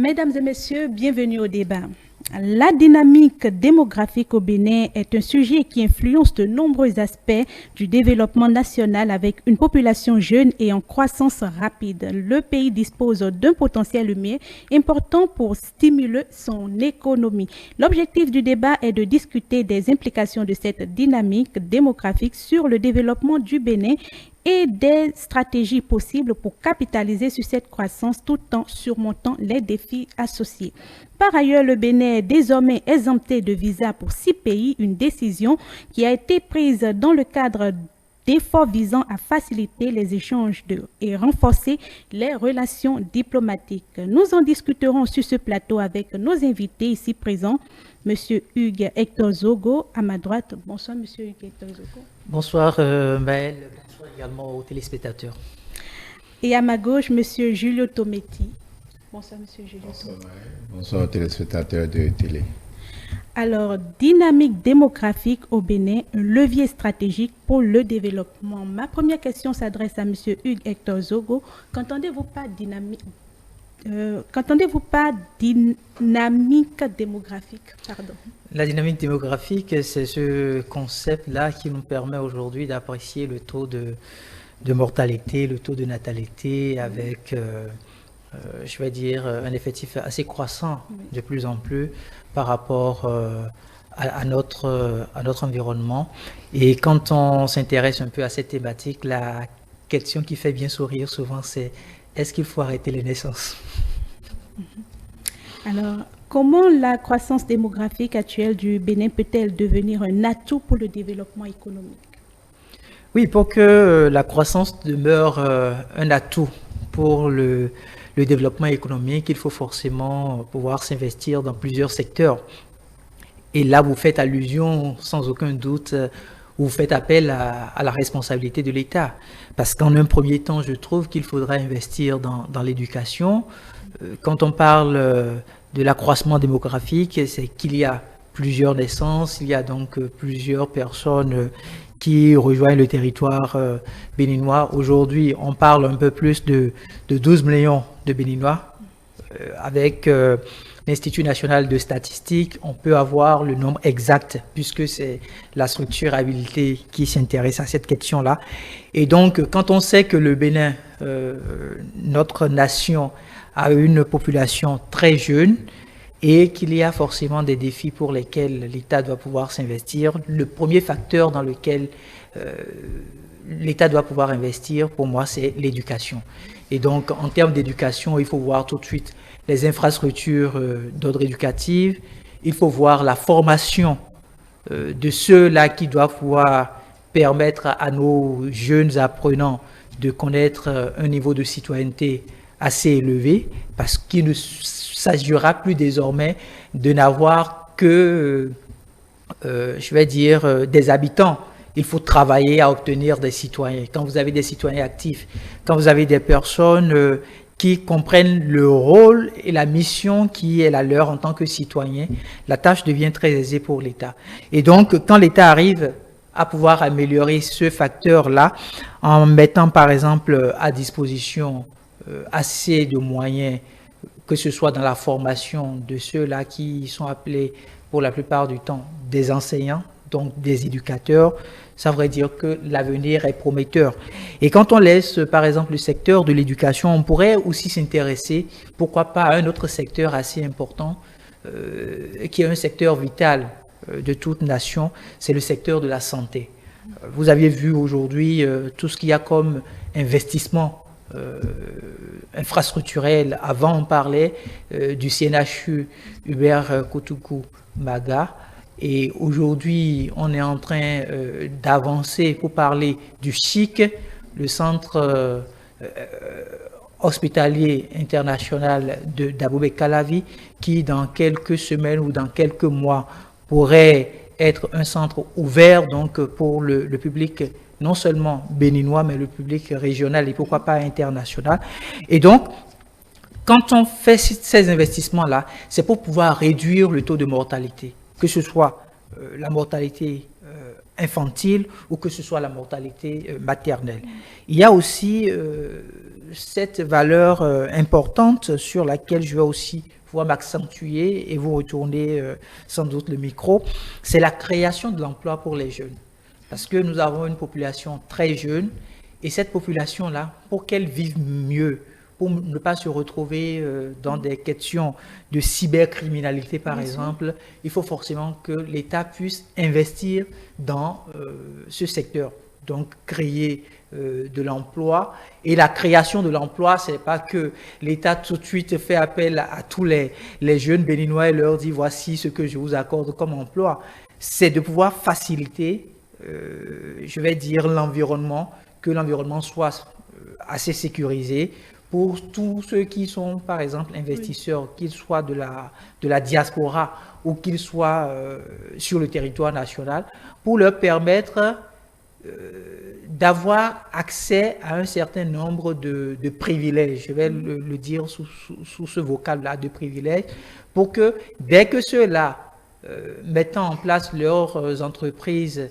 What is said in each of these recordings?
Mesdames et messieurs, bienvenue au débat. La dynamique démographique au Bénin est un sujet qui influence de nombreux aspects du développement national avec une population jeune et en croissance rapide. Le pays dispose d'un potentiel humain important pour stimuler son économie. L'objectif du débat est de discuter des implications de cette dynamique démographique sur le développement du Bénin et des stratégies possibles pour capitaliser sur cette croissance tout en surmontant les défis associés. Par ailleurs, le Bénin est désormais exempté de visa pour 6 pays, une décision qui a été prise dans le cadre d'efforts visant à faciliter les échanges et renforcer les relations diplomatiques. Nous en discuterons sur ce plateau avec nos invités ici présents. Monsieur Hugues Hector Zogo, à ma droite. Bonsoir, Monsieur Hugues Hector Zogo. Bonsoir, Maël. Bonsoir également aux téléspectateurs. Et à ma gauche, Monsieur Julio Tometti. Bonsoir, Monsieur Julio Bonsoir, Tometti. Bonsoir aux téléspectateurs de télé. Alors, dynamique démographique au Bénin, un levier stratégique pour le développement. Ma première question s'adresse à Monsieur Hugues Hector Zogo. Qu'entendez-vous par dynamique démographique, pardon. La dynamique démographique, c'est ce concept-là qui nous permet aujourd'hui d'apprécier le taux de mortalité, le taux de natalité avec, je vais dire, un effectif assez croissant de plus en plus par rapport à notre environnement. Et quand on s'intéresse un peu à cette thématique, la question qui fait bien sourire souvent, c'est est-ce qu'il faut arrêter les naissances? Alors, comment la croissance démographique actuelle du Bénin peut-elle devenir un atout pour le développement économique? Oui, pour que la croissance demeure un atout pour le développement économique, il faut forcément pouvoir s'investir dans plusieurs secteurs. Et là, vous faites allusion, sans aucun doute, vous faites appel à la responsabilité de l'État. Parce qu'en un premier temps, je trouve qu'il faudra investir dans l'éducation. Quand on parle de l'accroissement démographique, c'est qu'il y a plusieurs naissances, il y a donc plusieurs personnes qui rejoignent le territoire béninois. Aujourd'hui, on parle un peu plus de 12 millions de Béninois. Avec l'Institut national de statistique, on peut avoir le nombre exact puisque c'est la structure habilitée qui s'intéresse à cette question-là. Et donc, quand on sait que le Bénin, notre nation, a une population très jeune et qu'il y a forcément des défis pour lesquels l'État doit pouvoir s'investir, le premier facteur dans lequel l'État doit pouvoir investir, pour moi, c'est l'éducation. Et donc, en termes d'éducation, il faut voir tout de suite les infrastructures d'ordre éducatif, il faut voir la formation de ceux-là qui doivent pouvoir permettre à nos jeunes apprenants de connaître un niveau de citoyenneté assez élevé, parce qu'il ne s'agira plus désormais de n'avoir que, je vais dire, des habitants. Il faut travailler à obtenir des citoyens. Quand vous avez des citoyens actifs, quand vous avez des personnes qui comprennent le rôle et la mission qui est la leur en tant que citoyens, la tâche devient très aisée pour l'État. Et donc, quand l'État arrive à pouvoir améliorer ce facteur-là, en mettant par exemple à disposition assez de moyens, que ce soit dans la formation de ceux-là qui sont appelés pour la plupart du temps des enseignants, donc des éducateurs, ça veut dire que l'avenir est prometteur. Et quand on laisse, par exemple, le secteur de l'éducation, on pourrait aussi s'intéresser, pourquoi pas, à un autre secteur assez important, qui est un secteur vital de toute nation, c'est le secteur de la santé. Vous aviez vu aujourd'hui tout ce qu'il y a comme investissement infrastructurel. Avant, on parlait du CNHU Hubert Koutoukou Maga. Et aujourd'hui, on est en train d'avancer pour parler du CHIC, le centre hospitalier international d'Aboubek Calavi, qui dans quelques semaines ou dans quelques mois pourrait être un centre ouvert donc pour le public non seulement béninois, mais le public régional et pourquoi pas international. Et donc, quand on fait ces investissements-là, c'est pour pouvoir réduire le taux de mortalité, que ce soit la mortalité infantile ou que ce soit la mortalité maternelle. Il y a aussi cette valeur importante sur laquelle je vais aussi pouvoir m'accentuer et vous retourner sans doute le micro, c'est la création de l'emploi pour les jeunes. Parce que nous avons une population très jeune et cette population-là, pour qu'elle vive mieux, pour ne pas se retrouver dans des questions de cybercriminalité, par exemple, il faut forcément que l'État puisse investir dans ce secteur. Donc, créer de l'emploi. Et la création de l'emploi, ce n'est pas que l'État tout de suite fait appel à tous les jeunes béninois et leur dit voici ce que je vous accorde comme emploi. C'est de pouvoir faciliter, je vais dire, l'environnement, que l'environnement soit assez sécurisé pour tous ceux qui sont, par exemple, investisseurs, qu'ils soient de la diaspora ou qu'ils soient sur le territoire national, pour leur permettre d'avoir accès à un certain nombre de privilèges, je vais le dire sous ce vocal-là, de privilèges, pour que dès que ceux-là, mettant en place leurs entreprises,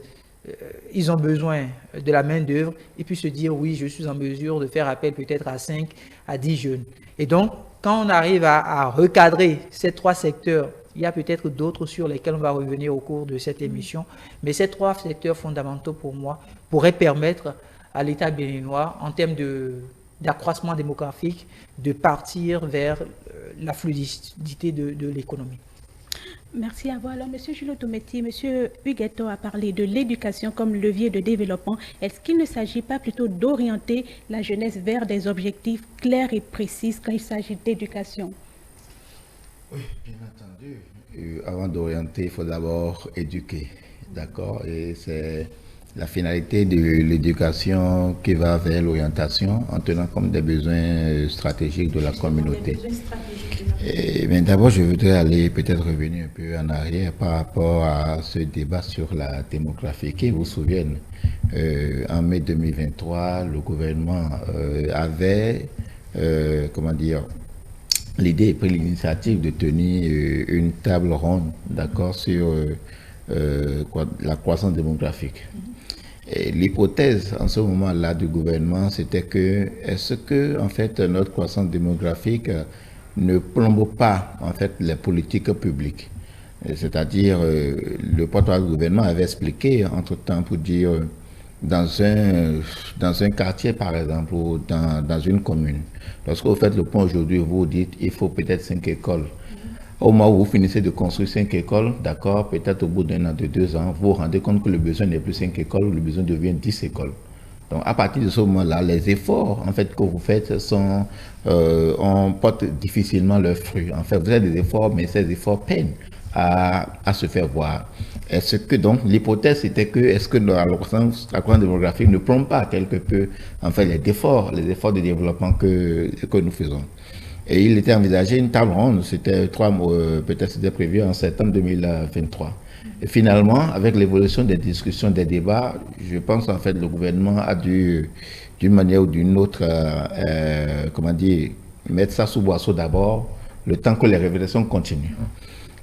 ils ont besoin de la main-d'œuvre, et puis se dire oui, je suis en mesure de faire appel peut-être à 5 à 10 jeunes. Et donc, quand on arrive à recadrer ces 3 secteurs, il y a peut-être d'autres sur lesquels on va revenir au cours de cette émission, mais ces 3 secteurs fondamentaux pour moi pourraient permettre à l'État béninois, en termes d'accroissement démographique, de partir vers la fluidité de l'économie. Merci à vous. Alors, M. Julio Tometti, M. Huguetto a parlé de l'éducation comme levier de développement. Est-ce qu'il ne s'agit pas plutôt d'orienter la jeunesse vers des objectifs clairs et précis quand il s'agit d'éducation? Oui, bien entendu. Avant d'orienter, il faut d'abord éduquer, d'accord? Et c'est la finalité de l'éducation qui va vers l'orientation en tenant compte des besoins stratégiques de la communauté. Mais d'abord, je voudrais aller peut-être revenir un peu en arrière par rapport à ce débat sur la démographie. Qui vous souviennent, en mai 2023, le gouvernement avait, comment dire, l'idée et pris l'initiative de tenir une table ronde, d'accord, sur la croissance démographique. L'hypothèse en ce moment-là du gouvernement, c'était que est-ce que en fait notre croissance démographique ne plombe pas en fait les politiques publiques. C'est-à-dire le porte-parole du gouvernement avait expliqué entre-temps pour dire dans un quartier par exemple ou dans une commune. Lorsque vous faites le point aujourd'hui, vous dites il faut peut-être 5 écoles. Au moment où vous finissez de construire 5 écoles, d'accord, peut-être au bout d'un an, de 2 ans, vous vous rendez compte que le besoin n'est plus 5 écoles, le besoin devient 10 écoles. Donc à partir de ce moment-là, les efforts en fait que vous faites on porte difficilement leurs fruits. En fait, vous avez des efforts, mais ces efforts peinent à se faire voir. Est-ce que donc l'hypothèse était que est-ce que la croissance démographique ne plombe pas quelque peu en fait les efforts de développement que nous faisons? Et il était envisagé une table ronde, c'était 3 mois, peut-être c'était prévu en septembre 2023. Et finalement, avec l'évolution des discussions, des débats, je pense en fait le gouvernement a dû, d'une manière ou d'une autre, comment dire, mettre ça sous boisseau d'abord, le temps que les révélations continuent.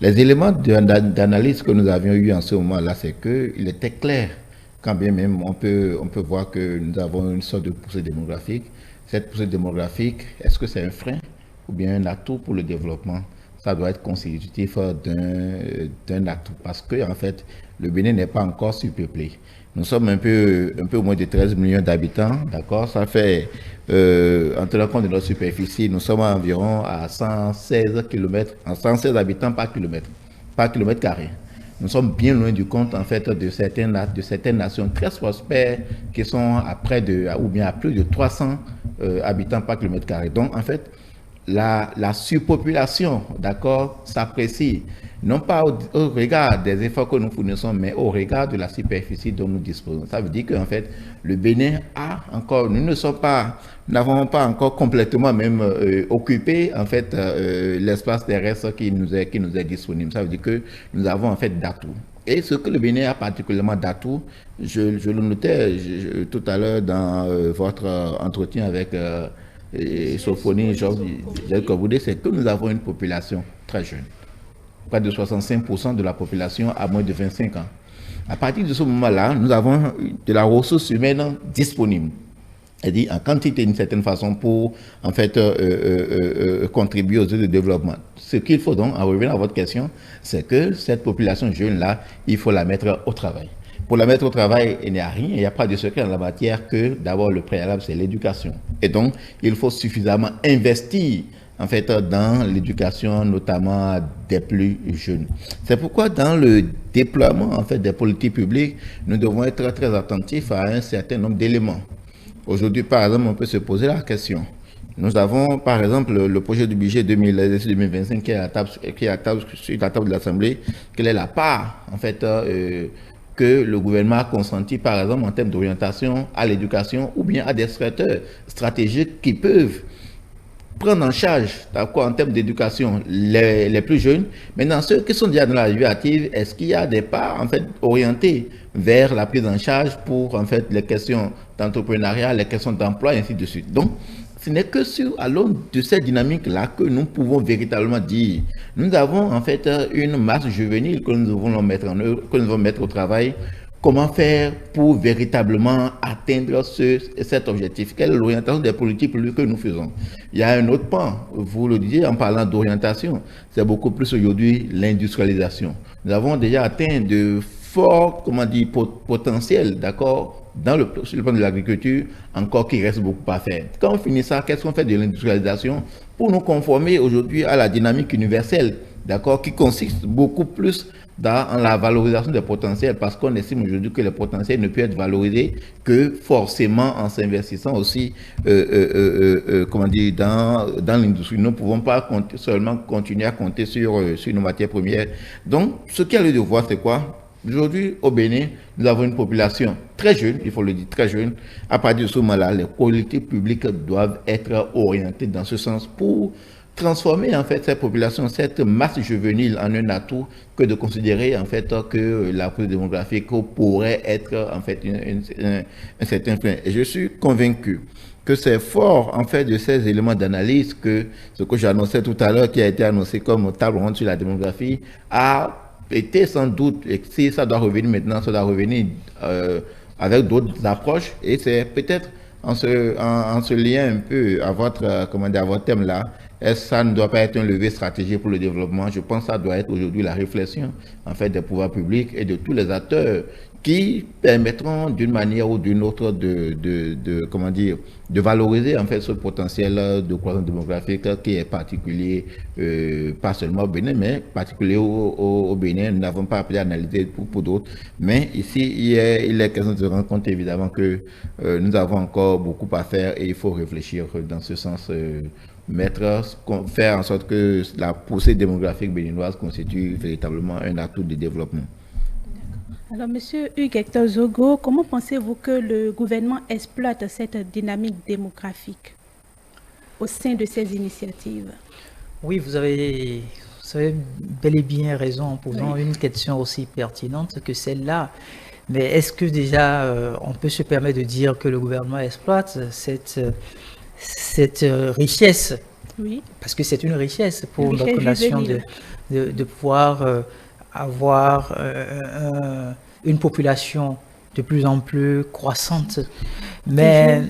Les éléments d'analyse que nous avions eu en ce moment-là, c'est qu'il était clair, quand bien même on peut voir que nous avons une sorte de poussée démographique. Cette poussée démographique, est-ce que c'est un frein ou bien un atout pour le développement? Ça doit être constitutif d'un atout parce que en fait le Bénin n'est pas encore surpeuplé. Nous sommes un peu moins de 13 millions d'habitants, d'accord. Ça fait en tenant compte de notre superficie, nous sommes environ à 116 km, 116 habitants par kilomètre carré. Nous sommes bien loin du compte en fait de certaines nations très prospères qui sont à près de ou bien à plus de 300 habitants par kilomètre carré. Donc en fait la surpopulation, d'accord, s'apprécie non pas au regard des efforts que nous fournissons, mais au regard de la superficie dont nous disposons. Ça veut dire qu'en fait, le Bénin a encore, nous n'avons pas encore complètement même occupé en fait l'espace terrestre qui nous est disponible. Ça veut dire que nous avons en fait d'atouts. Et ce que le Bénin a particulièrement d'atouts, je le notais tout à l'heure dans votre entretien avec Sophonie, Georges, c'est que nous avons une population très jeune. Près de 65% de la population a moins de 25 ans. À partir de ce moment-là, nous avons de la ressource humaine disponible. c'est-à-dire en quantité d'une certaine façon pour en fait contribuer aux aides de développement. Ce qu'il faut donc, en revenant à votre question, c'est que cette population jeune-là, il faut la mettre au travail. Pour la mettre au travail, il n'y a rien, il n'y a pas de secret en la matière que d'abord le préalable, c'est l'éducation. Et donc, il faut suffisamment investir en fait dans l'éducation, notamment des plus jeunes. C'est pourquoi dans le déploiement en fait des politiques publiques, nous devons être très attentifs à un certain nombre d'éléments. Aujourd'hui, par exemple, on peut se poser la question. Nous avons, par exemple, le projet du budget 2025 qui est sur la table de l'Assemblée. Quelle est la part, en fait, que le gouvernement a consenti, par exemple, en termes d'orientation à l'éducation ou bien à des secteurs stratégiques qui peuvent prendre en charge, en termes d'éducation, les plus jeunes. Maintenant, ceux qui sont déjà dans la vie active, est-ce qu'il y a des parts, en fait, orientées vers la prise en charge pour, en fait, les questions d'entrepreneuriat, les questions d'emploi, et ainsi de suite. Donc, ce n'est que à l'aune de cette dynamique-là que nous pouvons véritablement dire. Nous avons, en fait, une masse juvénile que nous devons mettre en œuvre, que nous devons mettre au travail. Comment faire pour véritablement atteindre cet objectif? Quelle est l'orientation des politiques que nous faisons? Il y a un autre pan, vous le disiez en parlant d'orientation, c'est beaucoup plus aujourd'hui l'industrialisation. Nous avons déjà atteint de forts, potentiels, d'accord, sur le plan de l'agriculture, encore qu'il reste beaucoup à faire. Quand on finit ça, qu'est-ce qu'on fait de l'industrialisation pour nous conformer aujourd'hui à la dynamique universelle, d'accord, qui consiste beaucoup plus dans la valorisation des potentiels, parce qu'on estime aujourd'hui que les potentiels ne peuvent être valorisés que forcément en s'investissant aussi dans l'industrie. Nous ne pouvons pas seulement continuer à compter sur nos matières premières. Donc, ce qu'il y a lieu de voir, c'est quoi? Aujourd'hui, au Bénin, nous avons une population très jeune, il faut le dire, très jeune. À partir de ce moment-là, les politiques publiques doivent être orientées dans ce sens pour transformer en fait cette population, cette masse juvénile en un atout, que de considérer en fait que la prise démographique pourrait être en fait un certain frein. Et je suis convaincu que c'est fort en fait de ces éléments d'analyse que ce que j'annonçais tout à l'heure, qui a été annoncé comme table ronde sur la démographie, a été sans doute, et si ça doit revenir maintenant, ça doit revenir avec d'autres approches, et c'est peut-être en se liant un peu à votre thème là. Ça ne doit pas être un levier stratégique pour le développement. Je pense que ça doit être aujourd'hui la réflexion en fait des pouvoirs publics et de tous les acteurs qui permettront d'une manière ou d'une autre de valoriser en fait ce potentiel de croissance démographique qui est particulier, pas seulement au Bénin, mais particulier au Bénin. Nous n'avons pas appelé à analyser pour d'autres. Mais ici, il est question de se rendre compte évidemment que nous avons encore beaucoup à faire et il faut réfléchir dans ce sens. Faire en sorte que la poussée démographique béninoise constitue véritablement un atout de développement. Alors, Monsieur Hugues-Hector Zogo, comment pensez-vous que le gouvernement exploite cette dynamique démographique au sein de ces initiatives? Oui, vous avez bel et bien raison en posant une question aussi pertinente que celle-là. Mais est-ce que déjà on peut se permettre de dire que le gouvernement exploite cette richesse? Oui. Parce que c'est une richesse pour notre nation de pouvoir avoir une population de plus en plus croissante. Mais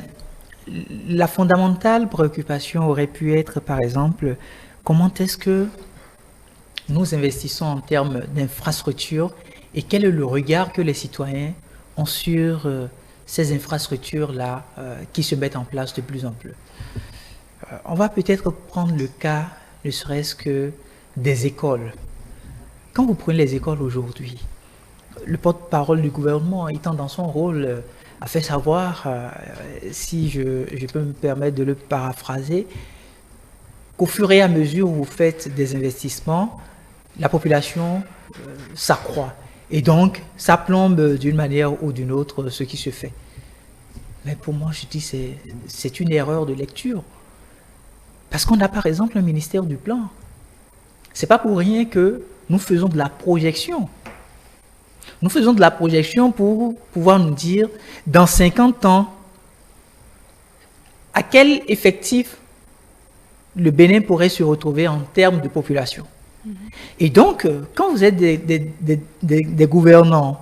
la fondamentale préoccupation aurait pu être, par exemple, comment est-ce que nous investissons en termes d'infrastructures et quel est le regard que les citoyens ont sur ces infrastructures-là qui se mettent en place de plus en plus. On va peut-être prendre le cas, ne serait-ce que des écoles. Quand vous prenez les écoles aujourd'hui, le porte-parole du gouvernement étant dans son rôle a fait savoir, si je peux me permettre de le paraphraser, qu'au fur et à mesure où vous faites des investissements, la population s'accroît. Et donc, ça plombe d'une manière ou d'une autre ce qui se fait. Mais pour moi, je dis c'est une erreur de lecture. Parce qu'on a par exemple un ministère du plan. C'est pas pour rien que nous faisons de la projection. Nous faisons de la projection pour pouvoir nous dire, dans 50 ans, à quel effectif le Bénin pourrait se retrouver en termes de population. Et donc, quand vous êtes des gouvernants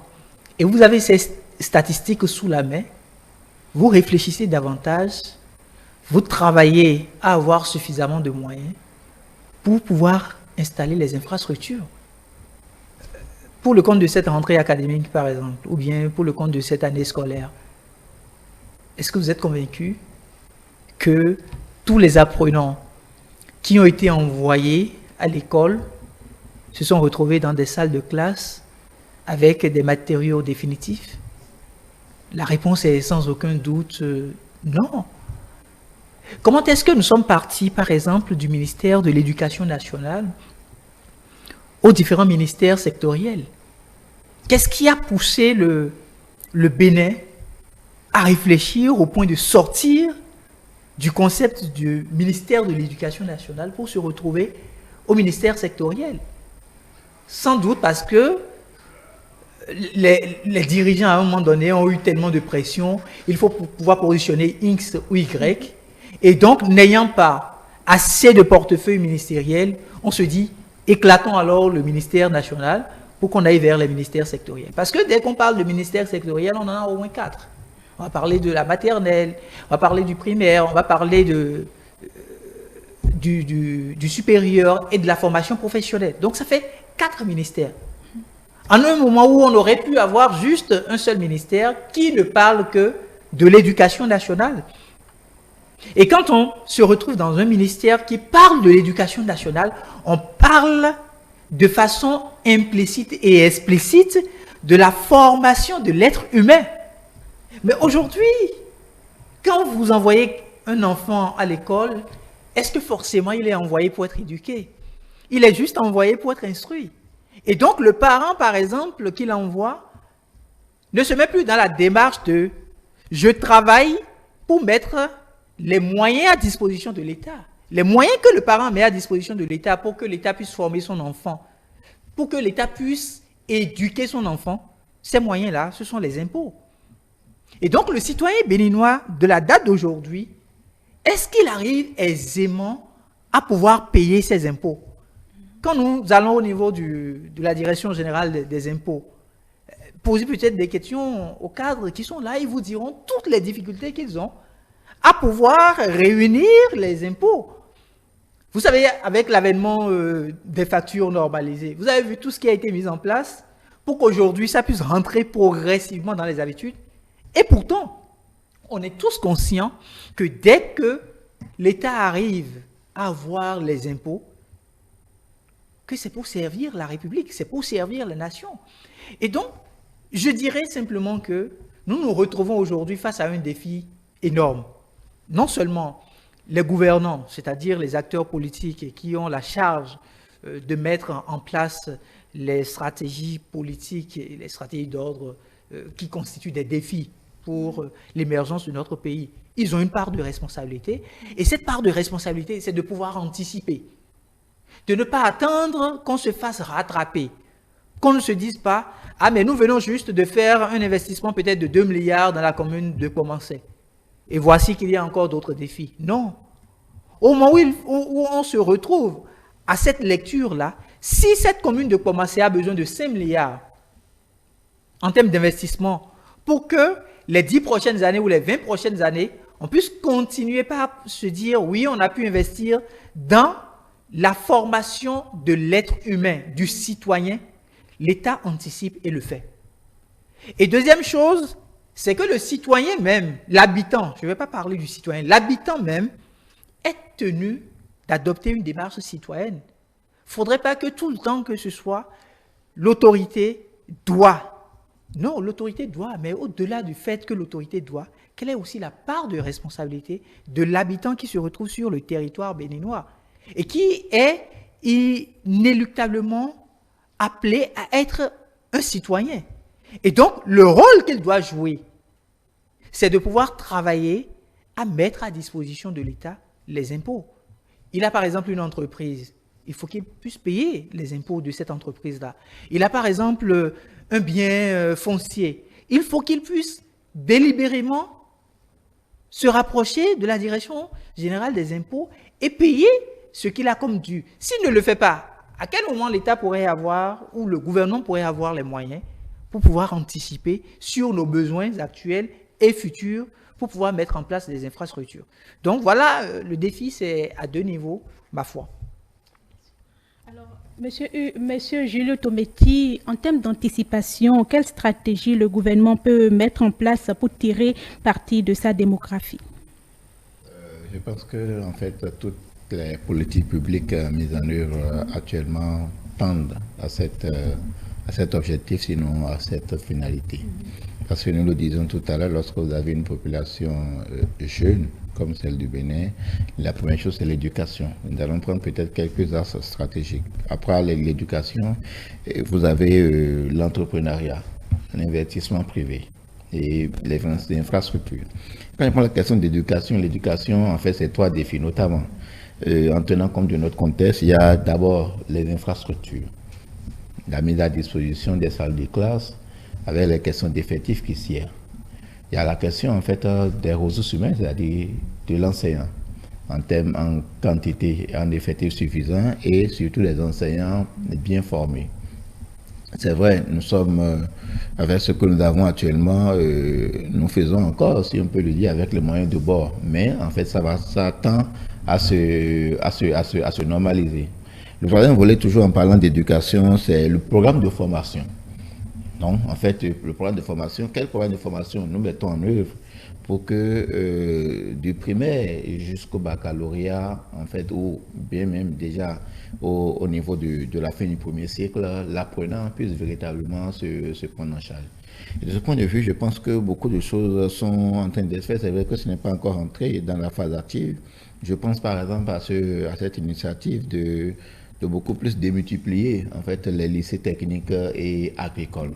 et vous avez ces statistiques sous la main, vous réfléchissez davantage, vous travaillez à avoir suffisamment de moyens pour pouvoir installer les infrastructures. Pour le compte de cette rentrée académique, par exemple, ou bien pour le compte de cette année scolaire, est-ce que vous êtes convaincu que tous les apprenants qui ont été envoyés à l'école se sont retrouvés dans des salles de classe avec des matériaux définitifs? La réponse est sans aucun doute non. Comment est-ce que nous sommes partis, par exemple, du ministère de l'Éducation nationale aux différents ministères sectoriels? Qu'est-ce qui a poussé le Bénin à réfléchir au point de sortir du concept du ministère de l'Éducation nationale pour se retrouver au ministère sectoriel? Sans doute parce que les dirigeants, à un moment donné, ont eu tellement de pression, il faut pouvoir positionner X ou Y. Et donc, n'ayant pas assez de portefeuille ministériel, on se dit, éclatons alors le ministère national pour qu'on aille vers les ministères sectoriels. Parce que dès qu'on parle de ministère sectoriel, on en a au moins 4. On va parler de la maternelle, on va parler du primaire, on va parler du supérieur et de la formation professionnelle. Donc, ça fait 4 ministères. En un moment où on aurait pu avoir juste un seul ministère qui ne parle que de l'éducation nationale. Et quand on se retrouve dans un ministère qui parle de l'éducation nationale, on parle de façon implicite et explicite de la formation de l'être humain. Mais aujourd'hui, quand vous envoyez un enfant à l'école, est-ce que forcément il est envoyé pour être éduqué? Il est juste envoyé pour être instruit. Et donc, le parent, par exemple, qui l'envoie, ne se met plus dans la démarche de « je travaille pour mettre les moyens à disposition de l'État ». Les moyens que le parent met à disposition de l'État pour que l'État puisse former son enfant, pour que l'État puisse éduquer son enfant, ces moyens-là, ce sont les impôts. Et donc, le citoyen béninois de la date d'aujourd'hui, est-ce qu'il arrive aisément à pouvoir payer ses impôts? Quand nous allons au niveau de la Direction générale des impôts, posez peut-être des questions aux cadres qui sont là, ils vous diront toutes les difficultés qu'ils ont à pouvoir réunir les impôts. Vous savez, avec l'avènement des factures normalisées, vous avez vu tout ce qui a été mis en place pour qu'aujourd'hui, ça puisse rentrer progressivement dans les habitudes. Et pourtant, on est tous conscients que dès que l'État arrive à avoir les impôts, que c'est pour servir la République, c'est pour servir la nation. Et donc, je dirais simplement que nous nous retrouvons aujourd'hui face à un défi énorme. Non seulement les gouvernants, c'est-à-dire les acteurs politiques qui ont la charge de mettre en place les stratégies politiques et les stratégies d'ordre qui constituent des défis pour l'émergence de notre pays. Ils ont une part de responsabilité. Et cette part de responsabilité, c'est de pouvoir anticiper. De ne pas attendre qu'on se fasse rattraper. Qu'on ne se dise pas, ah mais nous venons juste de faire un investissement peut-être de 2 milliards dans la commune de Commencé. Et voici qu'il y a encore d'autres défis. Non. Au moment où on se retrouve à cette lecture-là, si cette commune de Commencé a besoin de 5 milliards en termes d'investissement pour que les 10 prochaines années ou les 20 prochaines années, on puisse continuer par se dire, oui, on a pu investir dans la formation de l'être humain, du citoyen, l'État anticipe et le fait. Et deuxième chose, c'est que le citoyen même, l'habitant, je ne vais pas parler du citoyen, l'habitant même est tenu d'adopter une démarche citoyenne. Il ne faudrait pas que tout le temps que ce soit l'autorité doit. Non, l'autorité doit, mais au-delà du fait que l'autorité doit, quelle est aussi la part de responsabilité de l'habitant qui se retrouve sur le territoire béninois et qui est inéluctablement appelé à être un citoyen. Et donc, le rôle qu'il doit jouer, c'est de pouvoir travailler à mettre à disposition de l'État les impôts. Il a par exemple une entreprise, il faut qu'il puisse payer les impôts de cette entreprise-là. Il a par exemple un bien foncier, il faut qu'il puisse délibérément se rapprocher de la Direction générale des impôts et payer ce qu'il a comme dû. S'il ne le fait pas, à quel moment l'État pourrait avoir, ou le gouvernement pourrait avoir les moyens pour pouvoir anticiper sur nos besoins actuels et futurs, pour pouvoir mettre en place des infrastructures. Donc voilà, le défi, c'est à 2 niveaux, ma foi. Alors, Monsieur Julio Tometti, en termes d'anticipation, quelle stratégie le gouvernement peut mettre en place pour tirer parti de sa démographie? Je pense que, en fait, toutes les politiques publiques mises en œuvre actuellement tendent à cet objectif, sinon à cette finalité. Parce que nous le disons tout à l'heure, lorsque vous avez une population jeune, comme celle du Bénin, la première chose, c'est l'éducation. Nous allons prendre peut-être quelques axes stratégiques. Après l'éducation, vous avez l'entrepreneuriat, l'investissement privé et les infrastructures. Quand on prend la question d'éducation, l'éducation, en fait, c'est 3 défis, notamment. En tenant compte de notre contexte, il y a d'abord les infrastructures, la mise à disposition des salles de classe, avec les questions d'effectifs qui s'y est. Il y a la question, en fait, des ressources humaines, c'est-à-dire de l'enseignant, en quantité et en effectifs suffisants, et surtout les enseignants bien formés. C'est vrai, nous sommes, avec ce que nous avons actuellement, nous faisons encore, si on peut le dire, avec les moyens de bord. Mais en fait, ça tend à se normaliser. Le troisième volet, toujours en parlant d'éducation, c'est le programme de formation. Donc, en fait, le programme de formation, quel programme de formation nous mettons en œuvre pour que du primaire jusqu'au baccalauréat, en fait, ou bien même déjà au niveau de la fin du premier siècle, l'apprenant puisse véritablement se prendre en charge. Et de ce point de vue, je pense que beaucoup de choses sont en train d'être faites. C'est vrai que ce n'est pas encore entré dans la phase active. Je pense par exemple à cette initiative de beaucoup plus démultiplier en fait les lycées techniques et agricoles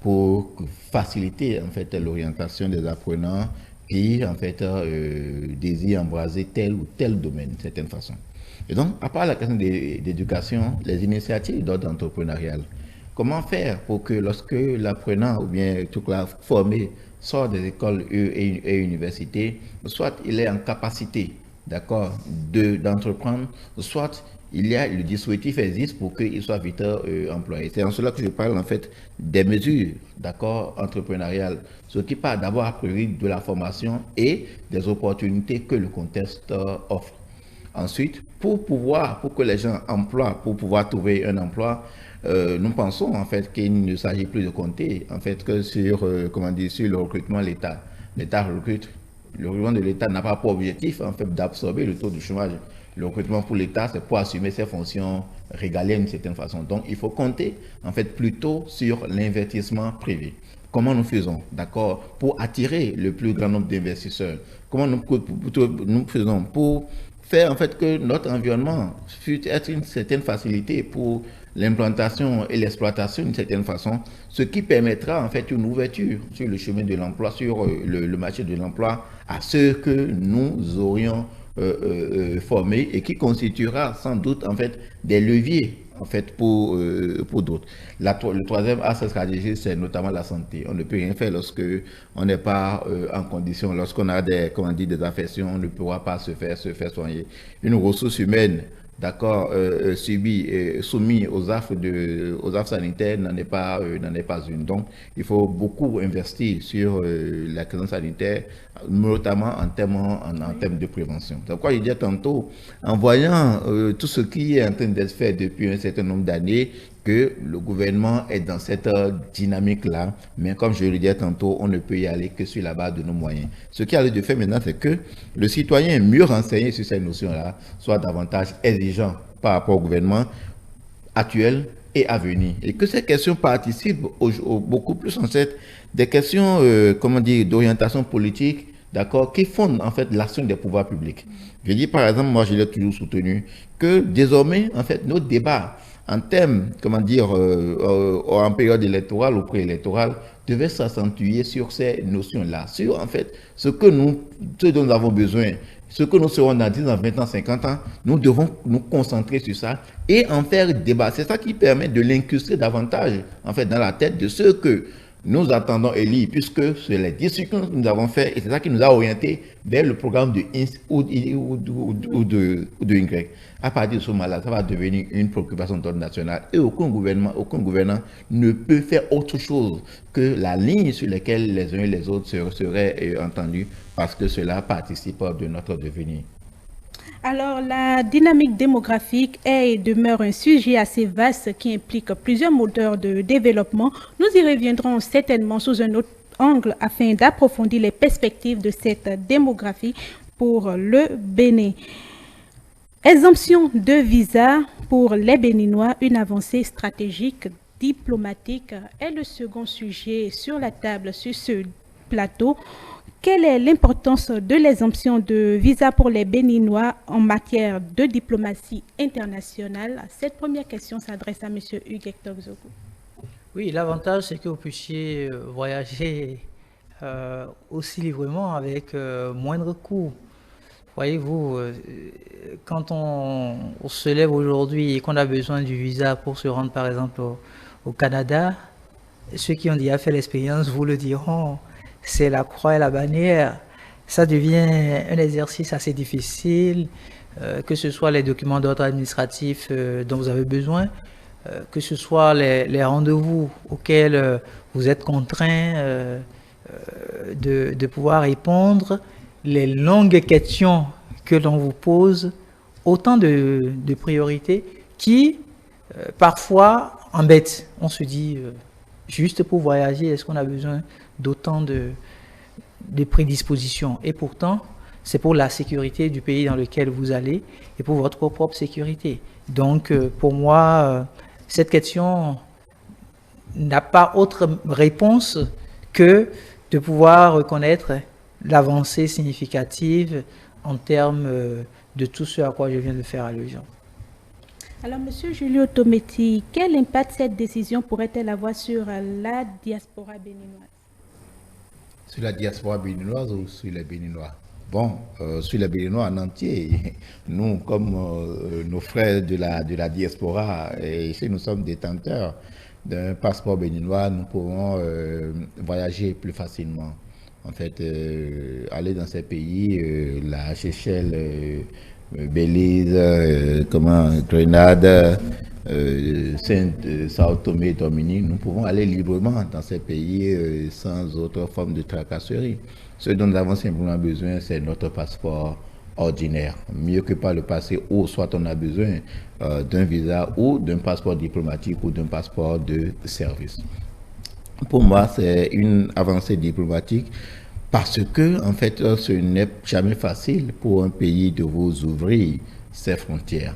pour faciliter en fait l'orientation des apprenants qui en fait désirent embraser tel ou tel domaine d'une certaine façon. Et donc, à part la question d'éducation, les initiatives d'ordre entrepreneurial, comment faire pour que lorsque l'apprenant ou bien tout cas formé sort des écoles et universités, soit il est en capacité, d'accord, d'entreprendre, soit le dispositif existe pour qu'il soit vite employé. C'est en cela que je parle en fait des mesures, d'accord, entrepreneuriales, ce qui part d'abord a priori de la formation et des opportunités que le contexte offre. Ensuite, pour que les gens emploient, pour pouvoir trouver un emploi, nous pensons en fait qu'il ne s'agit plus de compter en fait que sur le recrutement de l'État. L'État recrute. Le recrutement de l'État n'a pas pour objectif en fait d'absorber le taux de chômage. Le recrutement pour l'État, c'est pour assumer ses fonctions régaliennes d'une certaine façon. Donc, il faut compter en fait plutôt sur l'investissement privé. Comment nous faisons, d'accord, pour attirer le plus grand nombre d'investisseurs? Comment nous faisons pour faire en fait que notre environnement puisse être une certaine facilité pour l'implantation et l'exploitation d'une certaine façon, ce qui permettra en fait une ouverture sur le chemin de l'emploi, sur le marché de l'emploi à ceux que nous aurions formés et qui constituera sans doute en fait des leviers en fait pour d'autres. Le troisième axe stratégique, c'est notamment la santé. On ne peut rien faire lorsque on n'est pas en condition, lorsqu'on a des affections, on ne pourra pas se faire soigner. Une ressource humaine, d'accord, soumis aux affres sanitaires n'en est pas une. Donc, il faut beaucoup investir sur la question sanitaire, notamment en termes de prévention. C'est pourquoi je disais tantôt, en voyant tout ce qui est en train d'être fait depuis un certain nombre d'années, que le gouvernement est dans cette dynamique-là, mais comme je le disais tantôt, on ne peut y aller que sur la base de nos moyens. Ce qui a lieu de fait maintenant, c'est que le citoyen est mieux renseigné sur ces notions-là, soit davantage exigeant par rapport au gouvernement actuel et à venir. Et que ces questions participent beaucoup plus en fait des questions d'orientation politique, d'accord, qui fondent en fait l'action des pouvoirs publics. Je dis par exemple, moi je l'ai toujours soutenu, que désormais en fait nos débats en termes, en période électorale ou préélectorale, devait s'accentuer sur ces notions-là, sur en fait ce dont nous avons besoin, ce que nous serons dans 10 ans, 20 ans, 50 ans, nous devons nous concentrer sur ça et en faire débat. C'est ça qui permet de l'incruster davantage en fait dans la tête de ceux que Nous attendons Elie, puisque c'est les discussions que nous avons fait et c'est ça qui nous a orientés vers le programme de INS ou de Y. À partir de ce moment-là, ça va devenir une préoccupation d'ordre national et aucun gouvernant ne peut faire autre chose que la ligne sur laquelle les uns et les autres seraient entendus parce que cela participe de notre devenir. Alors, la dynamique démographique est et demeure un sujet assez vaste qui implique plusieurs moteurs de développement. Nous y reviendrons certainement sous un autre angle afin d'approfondir les perspectives de cette démographie pour le Bénin. Exemption de visa pour les Béninois, une avancée stratégique diplomatique est le second sujet sur la table sur ce plateau. Quelle est l'importance de l'exemption de visa pour les Béninois en matière de diplomatie internationale? Cette première question s'adresse à M. Hugues Hector Zogo. Oui, l'avantage, c'est que vous puissiez voyager aussi librement avec moindre coût. Voyez-vous, quand on se lève aujourd'hui et qu'on a besoin du visa pour se rendre, par exemple, au Canada, ceux qui ont déjà fait l'expérience vous le diront, c'est la croix et la bannière. Ça devient un exercice assez difficile, que ce soit les documents d'ordre administratif dont vous avez besoin, que ce soit les rendez-vous auxquels vous êtes contraint de pouvoir répondre, les longues questions que l'on vous pose, autant de priorités qui parfois embêtent. On se dit, juste pour voyager, est-ce qu'on a besoin d'autant de prédispositions? Et pourtant, c'est pour la sécurité du pays dans lequel vous allez et pour votre propre sécurité. Donc, pour moi, cette question n'a pas autre réponse que de pouvoir reconnaître l'avancée significative en termes de tout ce à quoi je viens de faire allusion. Alors, M. Julio Tometti, quel impact cette décision pourrait-elle avoir sur la diaspora béninoise? Sur la diaspora béninoise ou sur les Béninois? Bon, sur les Béninois en entier, nous, comme nos frères de la diaspora, et ici nous sommes détenteurs d'un passeport béninois, nous pouvons voyager plus facilement. En fait, aller dans ces pays, la Seychelles, Belize, Grenade, Sao Tomé et Dominique, nous pouvons aller librement dans ces pays sans autre forme de tracasserie. Ce dont nous avons simplement besoin, c'est notre passeport ordinaire. Mieux que par le passé, où soit on a besoin d'un visa ou d'un passeport diplomatique ou d'un passeport de service. Pour moi, c'est une avancée diplomatique parce que, en fait, ce n'est jamais facile pour un pays de vous ouvrir ses frontières.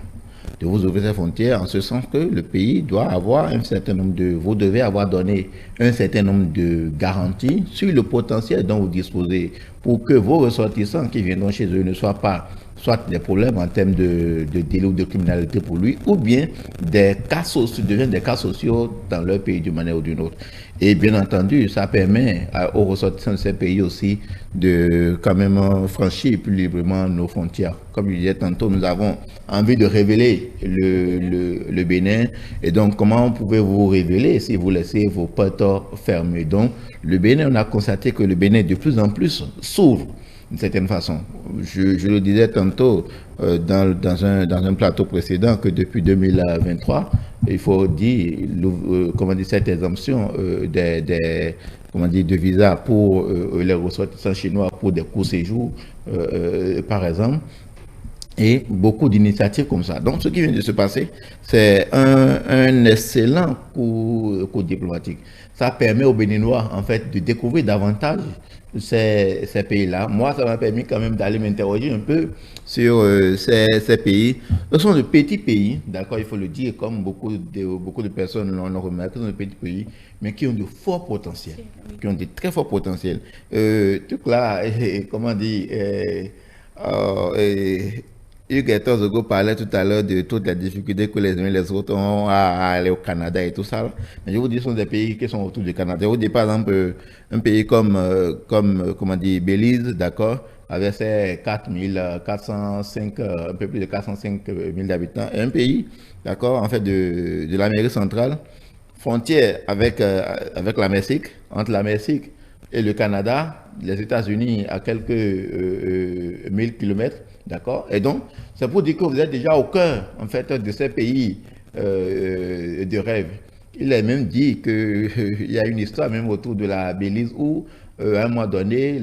De vous ouvrir ses frontières en ce sens que le pays doit avoir un certain nombre de... Vous devez avoir donné un certain nombre de garanties sur le potentiel dont vous disposez pour que vos ressortissants qui viendront chez eux ne soient pas soit des problèmes en termes de délit ou de criminalité pour lui, ou bien des cas sociaux, deviennent des cas sociaux dans leur pays d'une manière ou d'une autre. Et bien entendu, ça permet aux ressortissants de ces pays aussi de quand même franchir plus librement nos frontières. Comme je disais tantôt, nous avons envie de révéler le Bénin. Et donc, comment pouvez-vous révéler si vous laissez vos portes fermées? Donc, le Bénin, on a constaté que le Bénin de plus en plus s'ouvre d'une certaine façon. Je le disais tantôt dans un plateau précédent que depuis 2023, il faut dire, cette exemption de visa pour les ressortissants chinois pour des courts séjours, par exemple, et beaucoup d'initiatives comme ça. Donc, ce qui vient de se passer, c'est un excellent coup diplomatique. Ça permet aux Béninois, en fait, de découvrir davantage ces pays-là. Moi, ça m'a permis quand même d'aller m'interroger un peu sur ces pays. Ce sont de petits pays, d'accord, il faut le dire, comme beaucoup de personnes l'ont remarqué, ce sont de petits pays, mais qui ont de forts potentiels, qui ont de très forts potentiels. Tout là, comment dire, Hugues Hector Zogo parlait tout à l'heure de toutes les difficultés que les uns et les autres ont à aller au Canada et tout ça. Mais je vous dis, ce sont des pays qui sont autour du Canada. Je vous dis par exemple un pays comme Belize, d'accord, avec ses 405, un peu plus de 405 000 habitants. Et un pays, d'accord, en fait, de l'Amérique centrale, frontière avec, avec la Mexique, entre la Mexique et le Canada, les États-Unis à quelques 1000 kilomètres, d'accord? Et donc, c'est pour dire que vous êtes déjà au cœur, en fait, de ces pays de rêve. Il a même dit qu'il y a une histoire même autour de la Belize où, à un moment donné,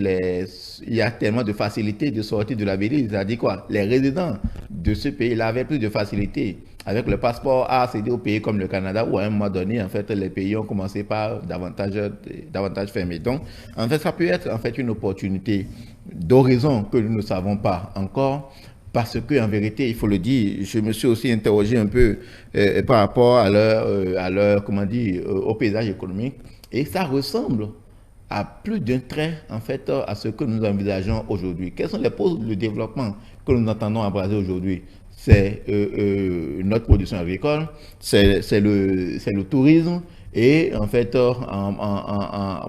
il y a tellement de facilité de sortir de la Belize. C'est-à-dire quoi? Les résidents de ce pays-là avaient plus de facilité avec le passeport à accéder aux pays comme le Canada, où à un moment donné, en fait, les pays ont commencé par davantage fermer. Donc, en fait, ça peut être en fait une opportunité d'horizon que nous ne savons pas encore. Parce que en vérité, il faut le dire, je me suis aussi interrogé un peu par rapport à leur, comment dire, au paysage économique, et ça ressemble à plus d'un trait, en fait, à ce que nous envisageons aujourd'hui. Quels sont les pôles de développement que nous entendons embraser aujourd'hui? C'est notre production agricole, c'est le tourisme, et en fait,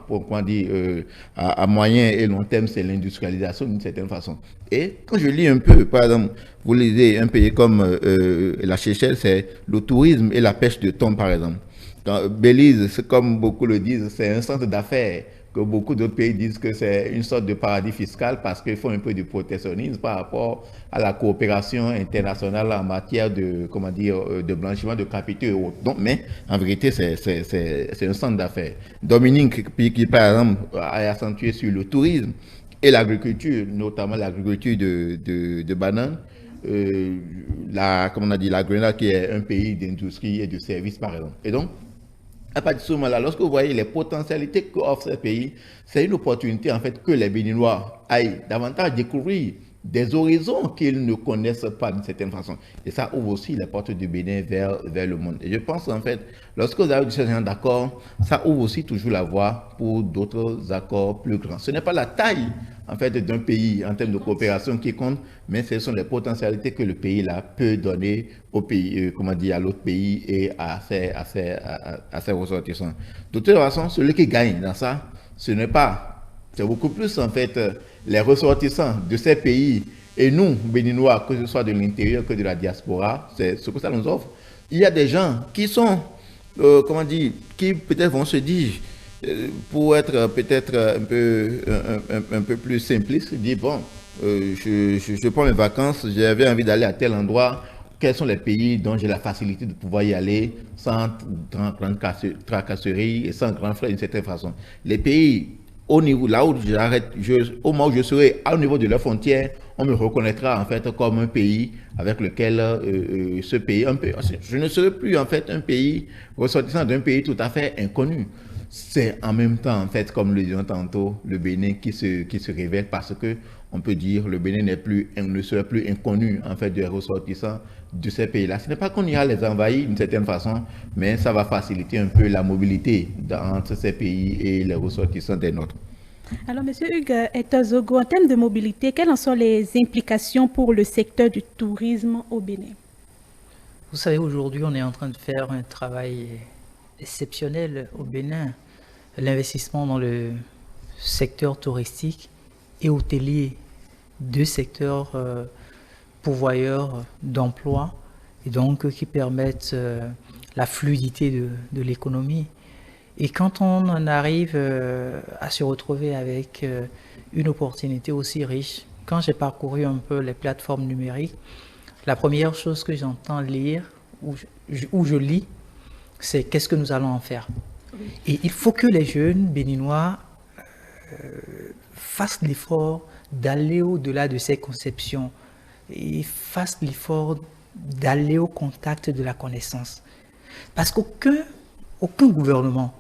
comment dire, à moyen et long terme, c'est l'industrialisation d'une certaine façon. Et quand je lis un peu, par exemple, vous lisez un pays comme la Seychelles, c'est le tourisme et la pêche de thon, par exemple. Dans Belize, comme beaucoup le disent, c'est un centre d'affaires que beaucoup d'autres pays disent que c'est une sorte de paradis fiscal parce qu'ils font un peu de protectionnisme par rapport à la coopération internationale en matière de, comment dire, de blanchiment de capitaux et autres. Donc, mais en vérité, c'est un centre d'affaires. Dominique, qui par exemple a accentué sur le tourisme et l'agriculture, notamment l'agriculture de bananes, comme on a dit, la Grenade qui est un pays d'industrie et de services par exemple. Et donc, à partir de ce moment-là, lorsque vous voyez les potentialités qu'offre ce pays, c'est une opportunité en fait que les Béninois aillent davantage découvrir des horizons qu'ils ne connaissent pas d'une certaine façon. Et ça ouvre aussi les portes du Bénin vers le monde. Et je pense en fait, lorsque vous avez ce genre d'accord, ça ouvre aussi toujours la voie pour d'autres accords plus grands. Ce n'est pas la taille en fait d'un pays en termes de coopération qui compte, mais ce sont les potentialités que le pays là peut donner au pays, comment dire, à l'autre pays et à ses ressortissants. De toute façon, celui qui gagne dans ça, ce n'est pas, c'est beaucoup plus en fait les ressortissants de ces pays et nous, Béninois, que ce soit de l'intérieur que de la diaspora, c'est ce que ça nous offre. Il y a des gens qui sont, comment dire, qui peut-être vont se dire, pour être peut-être un peu plus simpliste, dire bon, je prends mes vacances, j'avais envie d'aller à tel endroit, quels sont les pays dont j'ai la facilité de pouvoir y aller sans grande tracasserie et sans grand frais d'une certaine façon. Les pays au niveau, là où j'arrête, au moment où je serai au niveau de leurs frontières, on me reconnaîtra en fait comme un pays avec lequel ce pays, je ne serai plus en fait un pays ressortissant d'un pays tout à fait inconnu. C'est en même temps, en fait, comme le disions tantôt, le Bénin qui se révèle parce que on peut dire le Bénin ne serait plus inconnu en fait des ressortissants de ces pays-là. Ce n'est pas qu'on ira les envahir d'une certaine façon, mais ça va faciliter un peu la mobilité entre ces pays et les ressortissants des nôtres. Alors, M. Hugues Etozogo, en termes de mobilité, quelles en sont les implications pour le secteur du tourisme au Bénin? Vous savez, aujourd'hui, on est en train de faire un travail exceptionnel au Bénin. L'investissement dans le secteur touristique et hôtelier, deux secteurs pourvoyeurs d'emplois et donc qui permettent la fluidité de l'économie. Et quand on en arrive à se retrouver avec une opportunité aussi riche, quand j'ai parcouru un peu les plateformes numériques, la première chose que j'entends lire ou je lis, c'est qu'est-ce que nous allons en faire. Et il faut que les jeunes béninois fassent l'effort d'aller au-delà de ces conceptions et fassent l'effort d'aller au contact de la connaissance. Parce qu'aucun gouvernement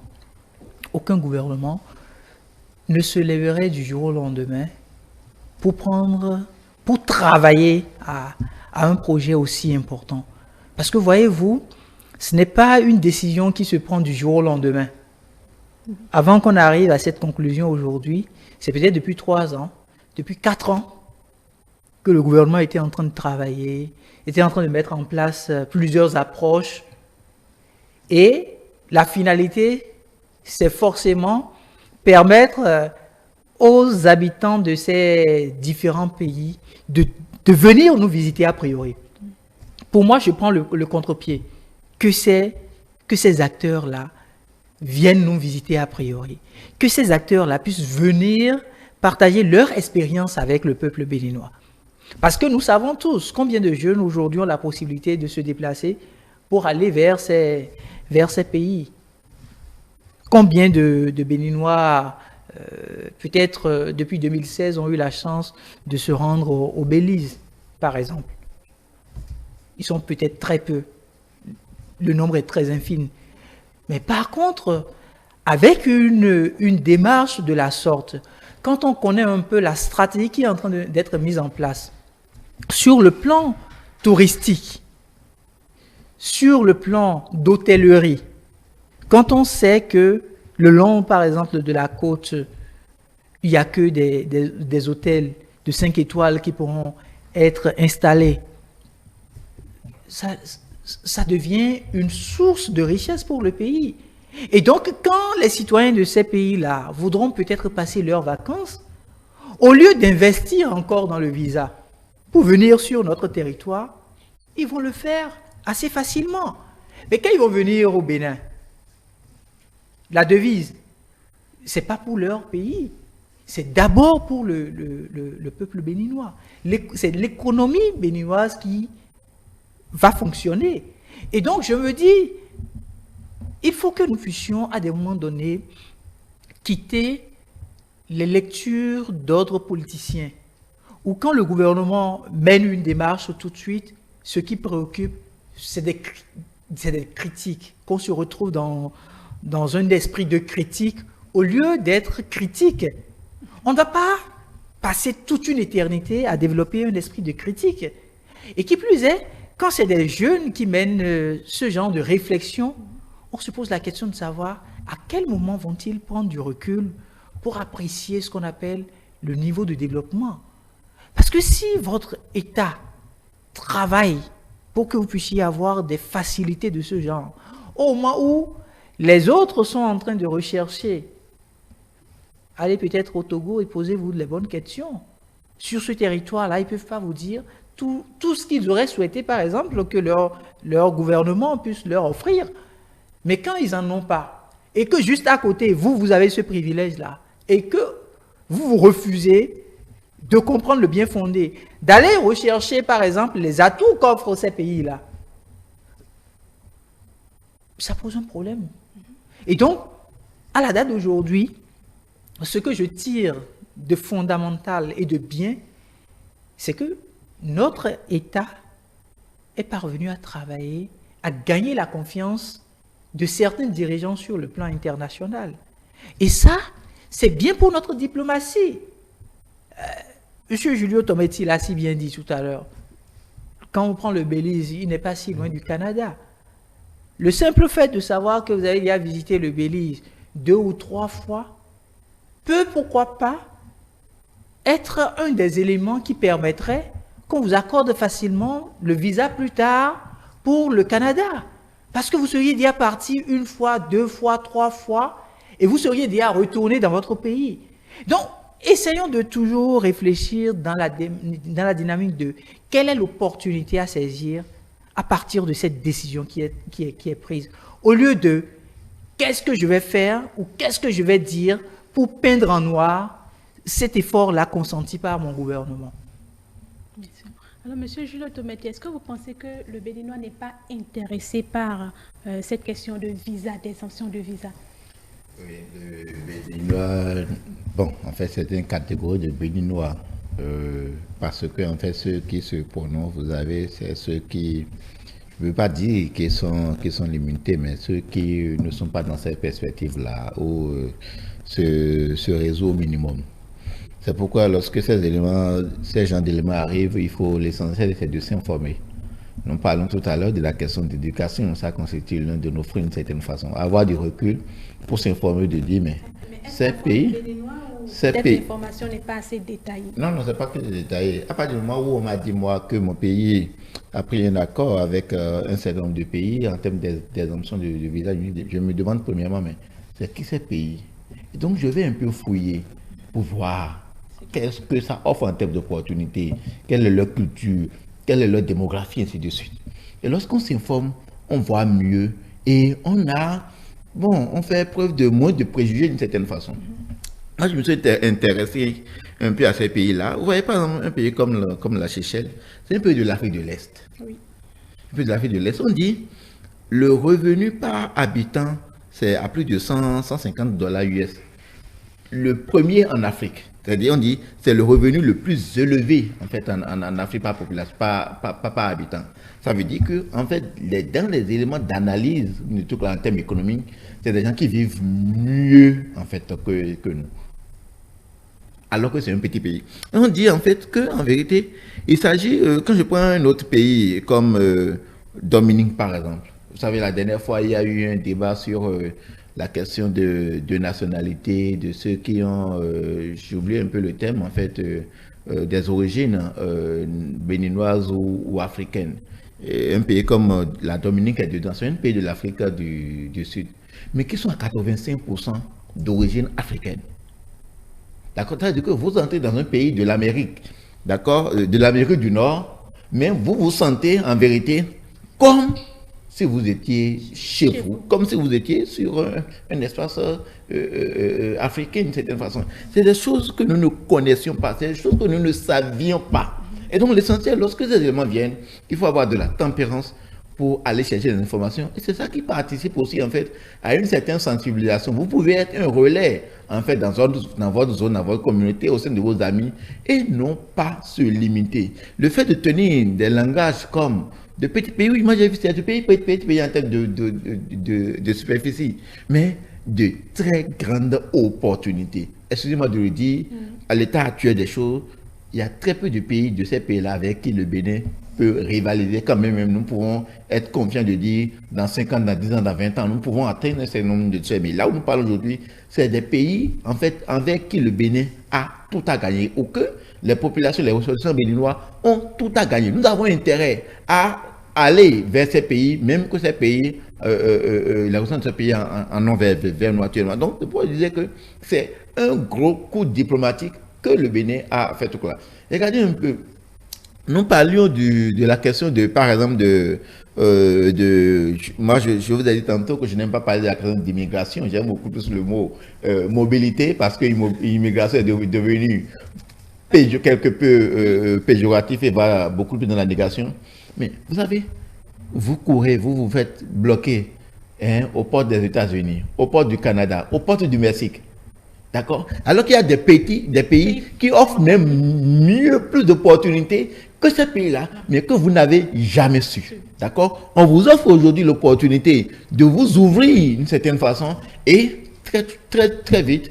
ne se lèverait du jour au lendemain pour travailler à un projet aussi important. Parce que voyez-vous, ce n'est pas une décision qui se prend du jour au lendemain. Avant qu'on arrive à cette conclusion aujourd'hui, c'est peut-être depuis 3 ans, depuis 4 ans, que le gouvernement était en train de travailler, était en train de mettre en place plusieurs approches. Et la finalité, c'est forcément permettre aux habitants de ces différents pays de venir nous visiter a priori. Pour moi, je prends le contre-pied. Que ces acteurs-là viennent nous visiter a priori, que ces acteurs-là puissent venir partager leur expérience avec le peuple béninois. Parce que nous savons tous combien de jeunes aujourd'hui ont la possibilité de se déplacer pour aller vers ces pays. Combien de Béninois, peut-être depuis 2016, ont eu la chance de se rendre au Belize, par exemple. Ils sont peut-être très peu. Le nombre est très infime. Mais par contre, avec une démarche de la sorte, quand on connaît un peu la stratégie qui est en train d'être mise en place, sur le plan touristique, sur le plan d'hôtellerie, quand on sait que le long, par exemple, de la côte, il n'y a que des hôtels de 5 étoiles qui pourront être installés, ça devient une source de richesse pour le pays. Et donc, quand les citoyens de ces pays-là voudront peut-être passer leurs vacances, au lieu d'investir encore dans le visa pour venir sur notre territoire, ils vont le faire assez facilement. Mais quand ils vont venir au Bénin, la devise, ce n'est pas pour leur pays, c'est d'abord pour le peuple béninois. C'est l'économie béninoise qui va fonctionner. Et donc, je me dis, il faut que nous puissions, à des moments donnés, quitter les lectures d'ordre politicien, ou quand le gouvernement mène une démarche tout de suite, ce qui préoccupe, c'est des critiques, qu'on se retrouve dans un esprit de critique, au lieu d'être critique. On ne va pas passer toute une éternité à développer un esprit de critique. Et qui plus est, quand c'est des jeunes qui mènent ce genre de réflexion, on se pose la question de savoir à quel moment vont-ils prendre du recul pour apprécier ce qu'on appelle le niveau de développement. Parce que si votre État travaille pour que vous puissiez avoir des facilités de ce genre, au moment où les autres sont en train de rechercher, allez peut-être au Togo et posez-vous les bonnes questions. Sur ce territoire-là, ils ne peuvent pas vous dire tout ce qu'ils auraient souhaité, par exemple, que leur gouvernement puisse leur offrir. Mais quand ils n'en ont pas, et que juste à côté, vous avez ce privilège-là, et que vous refusez de comprendre le bien fondé, d'aller rechercher, par exemple, les atouts qu'offrent ces pays-là, ça pose un problème. Et donc, à la date d'aujourd'hui, ce que je tire de fondamental et de bien, c'est que notre État est parvenu à travailler, à gagner la confiance de certains dirigeants sur le plan international. Et ça, c'est bien pour notre diplomatie. Monsieur Julio Tometti l'a si bien dit tout à l'heure. Quand on prend le Belize, il n'est pas si loin du Canada. Le simple fait de savoir que vous avez déjà visité le Belize 2 ou 3 fois peut, pourquoi pas, être un des éléments qui permettrait qu'on vous accorde facilement le visa plus tard pour le Canada. Parce que vous seriez déjà parti 1 fois, 2 fois, 3 fois, et vous seriez déjà retourné dans votre pays. Donc, essayons de toujours réfléchir dans la dynamique de quelle est l'opportunité à saisir à partir de cette décision qui est prise. Au lieu de qu'est-ce que je vais faire ou qu'est-ce que je vais dire pour peindre en noir cet effort-là consenti par mon gouvernement. Alors, Monsieur Julio Tometti, est-ce que vous pensez que le Béninois n'est pas intéressé par cette question de visa, d'exemption de visa? Oui, le Béninois, bon, en fait, c'est une catégorie de Béninois. Parce que, en fait, ceux qui se prononcent, vous avez, c'est ceux qui, je ne veux pas dire qu'ils sont limités, mais ceux qui ne sont pas dans cette perspective-là, où ce réseau au minimum. C'est pourquoi lorsque ces gens d'éléments arrivent, l'essentiel c'est de s'informer. Nous parlons tout à l'heure de la question d'éducation, ça constitue l'un de nos fruits d'une certaine façon. Avoir du recul pour s'informer de dire, mais ces pays... Cette information n'est pas assez détaillée. Non, c'est pas que détaillé. À partir du moment où on m'a dit, moi, que mon pays a pris un accord avec un certain nombre de pays en termes d'exemption de visa, je me demande premièrement, mais c'est qui ces pays? Et donc, je vais un peu fouiller pour voir qu'est-ce que ça offre en termes d'opportunités, quelle est leur culture, quelle est leur démographie, ainsi de suite. Et lorsqu'on s'informe, on voit mieux et on a bon, on fait preuve de moins de préjugés d'une certaine façon. Moi, je me suis intéressé un peu à ces pays-là. Vous voyez, par exemple, un pays comme la Seychelles, c'est un pays de l'Afrique de l'Est. Oui. Un peu de l'Afrique de l'Est. On dit le revenu par habitant, c'est à plus de 150 dollars US. Le premier en Afrique. C'est-à-dire, on dit, c'est le revenu le plus élevé, en fait, en Afrique par population, par habitant. Ça veut dire que, en fait, dans les éléments d'analyse, tout en termes économiques, c'est des gens qui vivent mieux, en fait, que nous. Alors que c'est un petit pays. On dit, en fait, qu'en vérité, il s'agit, quand je prends un autre pays, comme Dominique, par exemple. Vous savez, la dernière fois, il y a eu un débat sur la question de nationalité, de ceux qui ont, j'ai oublié un peu le thème, en fait, des origines béninoises ou africaines. Et un pays comme la Dominique est dedans, c'est un pays de l'Afrique du Sud, mais qui sont à 85% d'origine africaine. D'accord? C'est-à-dire que vous entrez dans un pays de l'Amérique, d'accord, de l'Amérique du Nord, mais vous vous sentez en vérité comme si vous étiez chez vous, comme si vous étiez sur un espace africain d'une certaine façon. C'est des choses que nous ne connaissions pas, c'est des choses que nous ne savions pas. Et donc l'essentiel, lorsque ces éléments viennent, il faut avoir de la tempérance pour aller chercher des informations. Et c'est ça qui participe aussi, en fait, à une certaine sensibilisation. Vous pouvez être un relais, en fait, dans votre zone, dans votre communauté, au sein de vos amis, et non pas se limiter. Le fait de tenir des langages comme de petits pays, oui, moi j'ai vu, c'est de petits pays en termes de superficie, mais de très grandes opportunités. Excusez-moi de le dire, à l'état actuel des choses, il y a très peu de pays de ces pays-là avec qui le Bénin peut rivaliser. Quand même, nous pourrons être confiants de dire, dans 5 ans, dans 10 ans, dans 20 ans, nous pourrons atteindre un certain nombre de ces. Mais là où nous parlons aujourd'hui, c'est des pays, en fait, avec qui le Bénin a tout à gagner, ou que les populations, les ressortissants béninois ont tout à gagner. Nous avons intérêt à aller vers ces pays, même que ces pays, les ressortissants de ces pays en ont vers nous actuellement. Donc, je disais que c'est un gros coup diplomatique que le Bénin a fait tout là. Regardez un peu. Nous parlions de la question de, par exemple, moi, je vous ai dit tantôt que je n'aime pas parler de la question d'immigration. J'aime beaucoup plus le mot mobilité parce que l'immigration est devenue quelque peu péjoratif et va beaucoup plus dans la négation. Mais vous savez, vous courez, vous faites bloquer aux portes des États-Unis, aux portes du Canada, aux portes du Mexique. D'accord? Alors qu'il y a des pays qui offrent même mieux, plus d'opportunités que ces pays-là, mais que vous n'avez jamais su. D'accord? On vous offre aujourd'hui l'opportunité de vous ouvrir d'une certaine façon et très vite,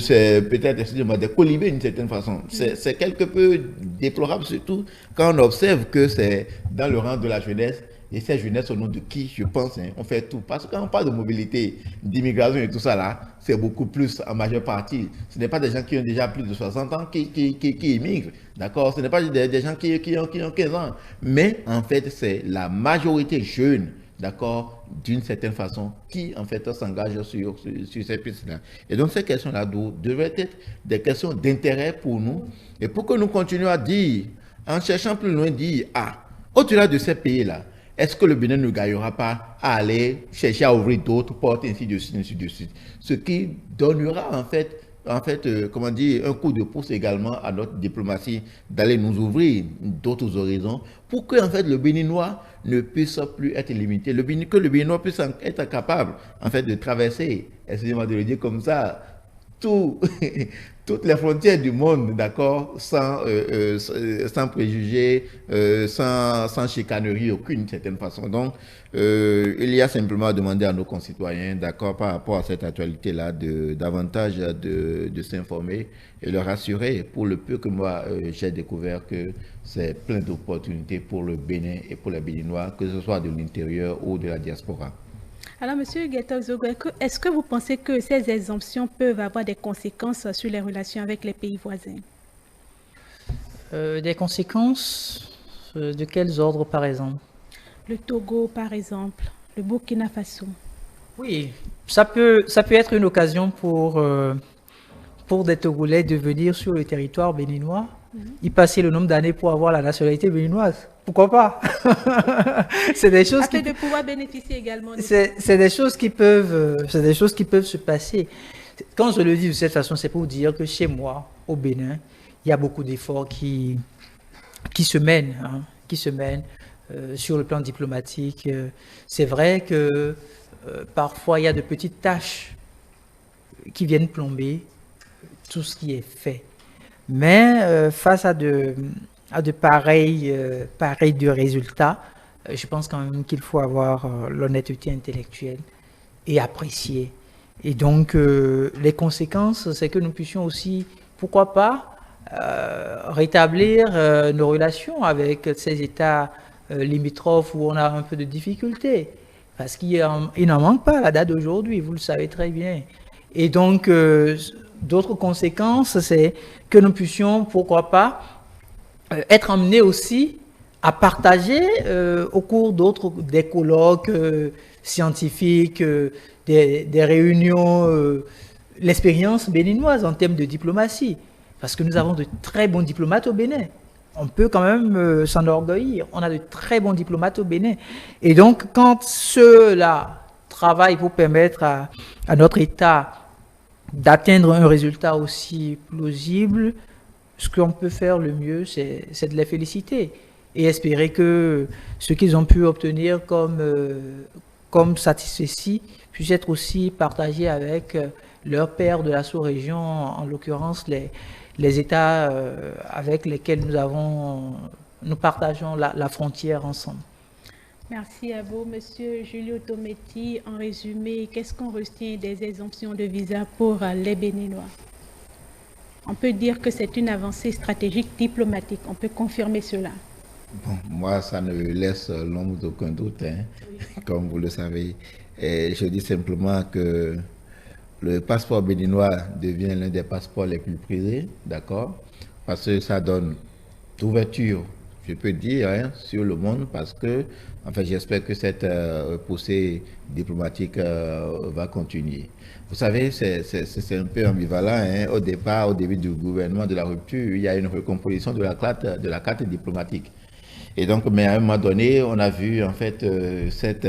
c'est peut-être, excusez-moi, des colibés d'une certaine façon. C'est quelque peu déplorable, surtout quand on observe que c'est dans le rang de la jeunesse. Et cette jeunesse, au nom de qui, je pense, on fait tout. Parce que quand on parle de mobilité, d'immigration et tout ça là, c'est beaucoup plus en majeure partie. Ce n'est pas des gens qui ont déjà plus de 60 ans qui immigrent. D'accord? Ce n'est pas des gens qui ont 15 ans. Mais en fait, c'est la majorité jeune, d'accord, d'une certaine façon, qui en fait s'engage sur ces pistes-là. Et donc ces questions-là devraient être des questions d'intérêt pour nous. Et pour que nous continuions à dire, en cherchant plus loin, dire, au-delà de ces pays-là, est-ce que le Bénin ne gagnera pas à aller chercher à ouvrir d'autres portes, ainsi de suite, ainsi de suite? Ce qui donnera en fait, comment dire, un coup de pouce également à notre diplomatie d'aller nous ouvrir d'autres horizons pour que en fait le Béninois ne puisse plus être limité, que le Béninois puisse être capable en fait de traverser, excusez-moi de le dire comme ça, toutes les frontières du monde, d'accord, sans préjugés, sans chicanerie aucune, d'une certaine façon. Donc, il y a simplement à demander à nos concitoyens, d'accord, par rapport à cette actualité-là, davantage de s'informer et leur assurer, pour le peu que moi j'ai découvert, que c'est plein d'opportunités pour le Bénin et pour les Béninois, que ce soit de l'intérieur ou de la diaspora. Alors, Monsieur Guetto-Zogo, est-ce que vous pensez que ces exemptions peuvent avoir des conséquences sur les relations avec les pays voisins? Des conséquences de quels ordres, par exemple? Le Togo, par exemple, le Burkina Faso. Oui, ça peut être une occasion pour des Togolais de venir sur le territoire béninois y passer le nombre d'années pour avoir la nationalité béninoise. Pourquoi pas? C'est des choses afin de pouvoir bénéficier également. C'est des choses qui peuvent se passer. Quand je le dis de cette façon, c'est pour dire que chez moi, au Bénin, il y a beaucoup d'efforts qui se mènent, sur le plan diplomatique. C'est vrai que parfois, il y a de petites tâches qui viennent plomber tout ce qui est fait. Mais face à de pareils résultats, je pense quand même qu'il faut avoir l'honnêteté intellectuelle et apprécier. Et donc, les conséquences, c'est que nous puissions aussi, pourquoi pas, rétablir nos relations avec ces États limitrophes où on a un peu de difficultés. Parce qu'il n'en manque pas à la date d'aujourd'hui, vous le savez très bien. Et donc, d'autres conséquences, c'est que nous puissions, pourquoi pas, être amenés aussi à partager au cours des colloques scientifiques, des réunions, l'expérience béninoise en termes de diplomatie. Parce que nous avons de très bons diplomates au Bénin. On peut quand même s'enorgueillir. On a de très bons diplomates au Bénin. Et donc, quand ceux-là travaillent pour permettre à notre État d'atteindre un résultat aussi plausible, ce qu'on peut faire le mieux, c'est de les féliciter et espérer que ce qu'ils ont pu obtenir comme satisfecit puisse être aussi partagé avec leurs pairs de la sous-région, en l'occurrence les États avec lesquels nous partageons la frontière ensemble. Merci à vous, Monsieur Julio Tometti. En résumé, qu'est-ce qu'on retient des exemptions de visa pour les Béninois? On peut dire que c'est une avancée stratégique diplomatique. On peut confirmer cela. Bon, moi, ça ne laisse l'ombre d'aucun doute, hein, comme vous le savez. Et je dis simplement que le passeport béninois devient l'un des passeports les plus prisés, d'accord? Parce que ça donne d'ouverture, je peux dire, hein, sur le monde, parce que, enfin, j'espère que cette poussée diplomatique va continuer. Vous savez, c'est un peu ambivalent, hein. Au début du gouvernement de la rupture, il y a une recomposition de la carte diplomatique. Et donc, mais à un moment donné, on a vu, en fait, cet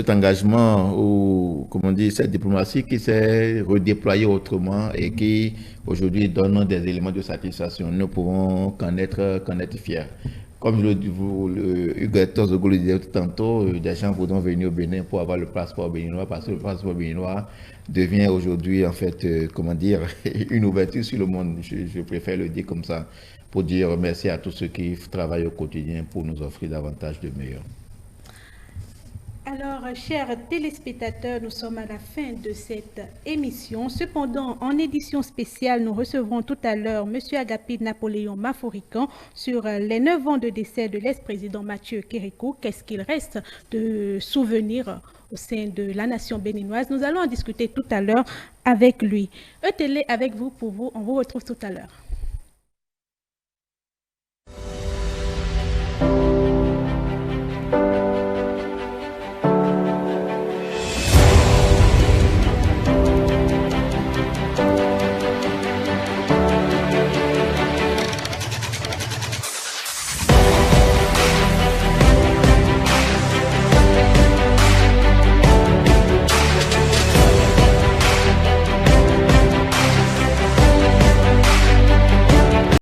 engagement ou, comment dire, cette diplomatie qui s'est redéployée autrement et qui, aujourd'hui, donne des éléments de satisfaction. Nous pouvons qu'en être fiers. Comme Hugo Zogo le disait tantôt, des gens voudront venir au Bénin pour avoir le passeport béninois parce que le passeport béninois devient aujourd'hui, en fait, une ouverture sur le monde. Je préfère le dire comme ça, pour dire merci à tous ceux qui travaillent au quotidien pour nous offrir davantage de meilleurs. Alors, chers téléspectateurs, nous sommes à la fin de cette émission. Cependant, en édition spéciale, nous recevrons tout à l'heure M. Agapit Napoléon Maforican sur les 9 ans de décès de l'ex-président Mathieu Kérékou. Qu'est-ce qu'il reste de souvenirs au sein de la nation béninoise? Nous allons en discuter tout à l'heure avec lui. ETélé avec vous pour vous. On vous retrouve tout à l'heure.